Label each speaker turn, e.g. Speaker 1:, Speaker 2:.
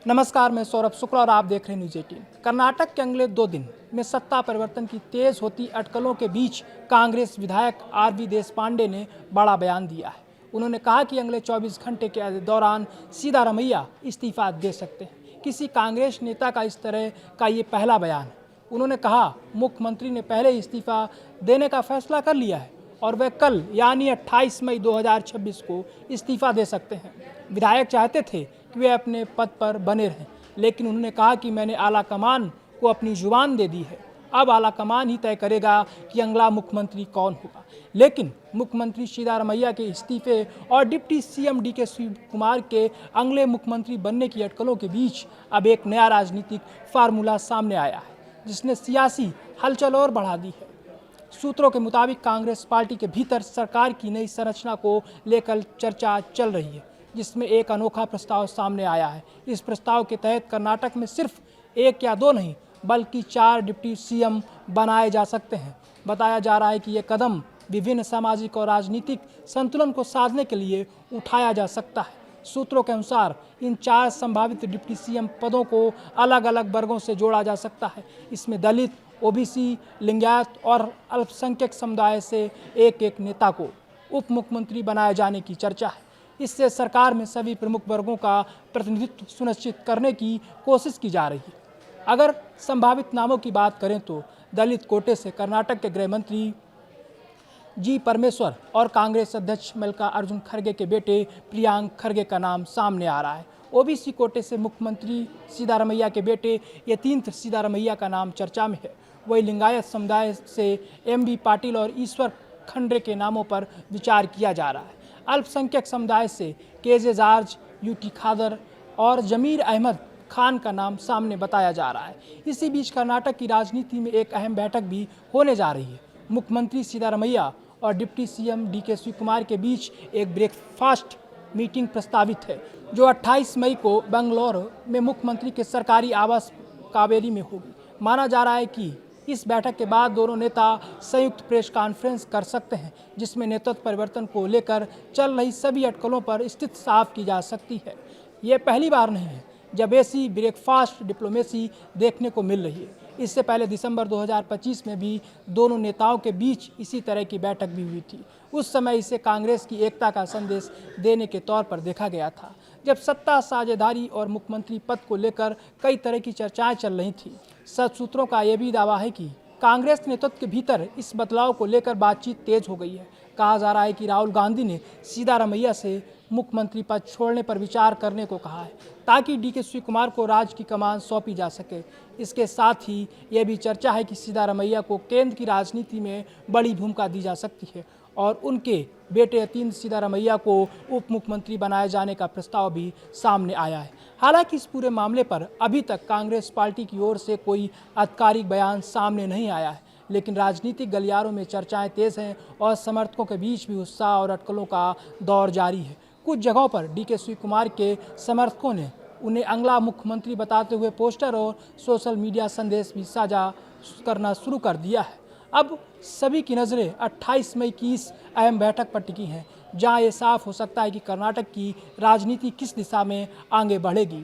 Speaker 1: नमस्कार, मैं सौरभ शुक्ला और आप देख रहे हैं न्यूज़ 18। कर्नाटक के अगले 2 दिन में सत्ता परिवर्तन की तेज होती अटकलों के बीच कांग्रेस विधायक आर.वी. देशपांडे ने बड़ा बयान दिया है। उन्होंने कहा कि अगले 24 घंटे के दौरान सिद्धारमैया इस्तीफा दे सकते हैं। किसी कांग्रेस नेता का इस तरह का ये पहला बयान है। उन्होंने कहा, मुख्यमंत्री ने पहले इस्तीफा देने का फैसला कर लिया है और वे कल यानी 28 मई 2026 को इस्तीफा दे सकते हैं। विधायक चाहते थे कि वे अपने पद पर बने रहें, लेकिन उन्होंने कहा कि मैंने आला कमान को अपनी जुबान दे दी है। अब आला कमान ही तय करेगा कि अगला मुख्यमंत्री कौन होगा। लेकिन मुख्यमंत्री सिद्धारमैया के इस्तीफे और डिप्टी सीएम डी.के. शिवकुमार के अगले मुख्यमंत्री बनने की अटकलों के बीच अब एक नया राजनीतिक फार्मूला सामने आया है, जिसने सियासी हलचल और बढ़ा दी है। सूत्रों के मुताबिक कांग्रेस पार्टी के भीतर सरकार की नई संरचना को लेकर चर्चा चल रही है, जिसमें एक अनोखा प्रस्ताव सामने आया है। इस प्रस्ताव के तहत कर्नाटक में सिर्फ 1 या 2 नहीं बल्कि 4 डिप्टी सीएम बनाए जा सकते हैं। बताया जा रहा है कि ये कदम विभिन्न सामाजिक और राजनीतिक संतुलन को साधने के लिए उठाया जा सकता है। सूत्रों के अनुसार इन 4 संभावित डिप्टी सीएम पदों को अलग अलग वर्गों से जोड़ा जा सकता है। इसमें दलित, ओबीसी, लिंगायत और अल्पसंख्यक समुदाय से एक नेता को उप मुख्यमंत्री बनाए जाने की चर्चा है। इससे सरकार में सभी प्रमुख वर्गों का प्रतिनिधित्व सुनिश्चित करने की कोशिश की जा रही है। अगर संभावित नामों की बात करें तो दलित कोटे से कर्नाटक के गृह मंत्री जी परमेश्वर और कांग्रेस अध्यक्ष मल्लिकार्जुन खड़गे के बेटे प्रियांक खड़गे का नाम सामने आ रहा है। ओबीसी कोटे से मुख्यमंत्री सिद्धारमैया के बेटे यतीन्द्र सिद्धारमैया का नाम चर्चा में है। वही लिंगायत समुदाय से एम.बी. पाटिल और ईश्वर खंड्रे के नामों पर विचार किया जा रहा है। अल्पसंख्यक समुदाय से के.जे. जॉर्ज, यूटी खादर और जमीर अहमद खान का नाम सामने बताया जा रहा है। इसी बीच कर्नाटक की राजनीति में एक अहम बैठक भी होने जा रही है। मुख्यमंत्री सिद्धारमैया और डिप्टी सीएम डी.के. शिवकुमार के बीच एक ब्रेकफास्ट मीटिंग प्रस्तावित है, जो 28 मई को बेंगलुरु में मुख्यमंत्री के सरकारी आवास कावेरी में होगी। माना जा रहा है कि इस बैठक के बाद दोनों नेता संयुक्त प्रेस कॉन्फ्रेंस कर सकते हैं, जिसमें नेतृत्व परिवर्तन को लेकर चल रही सभी अटकलों पर स्थिति साफ की जा सकती है। ये पहली बार नहीं है जब ऐसी ब्रेकफास्ट डिप्लोमेसी देखने को मिल रही है। इससे पहले दिसंबर 2025 में भी दोनों नेताओं के बीच इसी तरह की बैठक भी हुई थी। उस समय इसे कांग्रेस की एकता का संदेश देने के तौर पर देखा गया था, जब सत्ता साझेदारी और मुख्यमंत्री पद को लेकर कई तरह की चर्चाएं चल रही थी। सच सूत्रों का यह भी दावा है कि कांग्रेस नेतृत्व के भीतर इस बदलाव को लेकर बातचीत तेज हो गई है। कहा जा रहा है कि राहुल गांधी ने सिद्धारमैया से मुख्यमंत्री पद छोड़ने पर विचार करने को कहा है, ताकि डी.के. शिवकुमार को राज्य की कमान सौंपी जा सके। इसके साथ ही यह भी चर्चा है कि सिद्धारमैया को केंद्र की राजनीति में बड़ी भूमिका दी जा सकती है और उनके बेटे यतीन्द्र सिद्धारमैया को उप मुख्यमंत्री बनाए जाने का प्रस्ताव भी सामने आया है। हालांकि इस पूरे मामले पर अभी तक कांग्रेस पार्टी की ओर से कोई आधिकारिक बयान सामने नहीं आया है, लेकिन राजनीतिक गलियारों में चर्चाएं तेज हैं और समर्थकों के बीच भी उत्साह और अटकलों का दौर जारी है। कुछ जगहों पर डी.के. शिवकुमार के समर्थकों ने उन्हें अगला मुख्यमंत्री बताते हुए पोस्टर और सोशल मीडिया संदेश भी साझा करना शुरू कर दिया है। अब सभी की नज़रें 28 मई की इस अहम बैठक पर टिकी हैं, जहां ये साफ हो सकता है कि कर्नाटक की राजनीति किस दिशा में आगे बढ़ेगी।